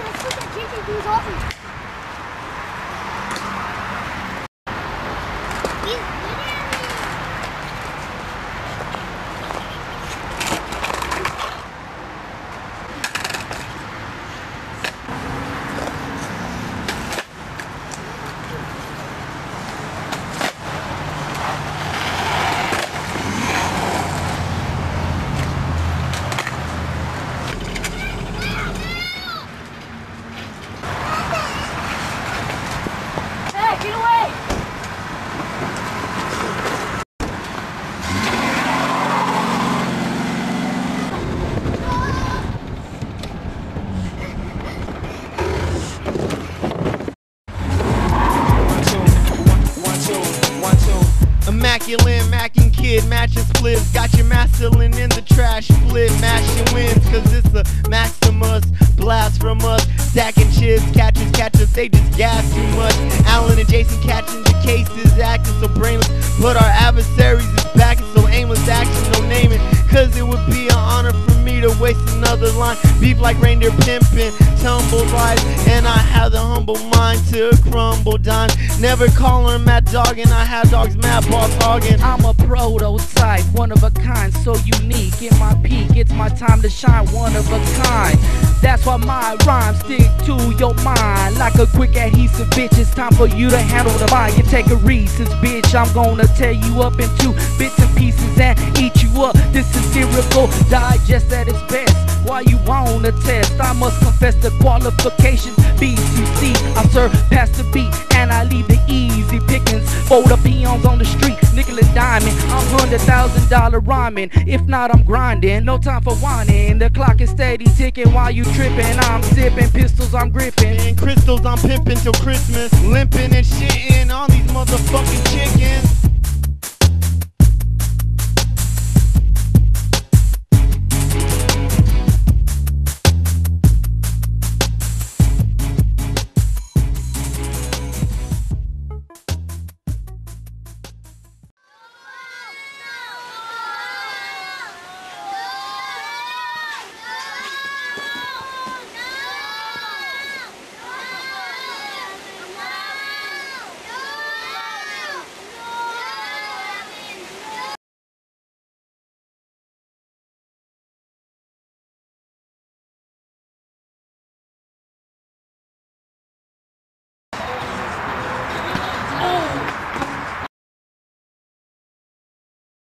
let's look at JJ's office. Get away! Immaculate, macking kid, matching splits. Got your masculine in the trash, split, mashing wins. Cause it's a Maximus, blast from us. Stacking chips, catchers, they just gas too much. Alan and Jason catching the cases, acting so brainless. But our adversaries is backing so aimless, action, no naming. Cause it would be an honor for me to waste another line. Beef like reindeer pimping, tumble rise. And I have the humble mind to crumble dime. Never call her mad dog, and I have dogs mad boss hogging. I'm a prototype, one of a kind, so unique. In my peak, it's my time to shine, one of a kind. That's why my rhymes stick to your mind like a quick adhesive, bitch. It's time for you to handle the mind. You take a Reese's, bitch. I'm gonna tear you up into bits and pieces and eat you up. This is lyrical digest at its best. Why you wanna test? I must confess the qualifications. BCC, I surpass the beat and I leave the easy pickings. Fold up peons on the street, nickel and diamond. I'm $100,000 rhyming. If not, I'm grinding. No time for whining. The clock is steady ticking while you tripping. I'm sipping pistols, I'm gripping. And crystals, I'm pimping till Christmas. Limping and shitting on these motherfucking chickens.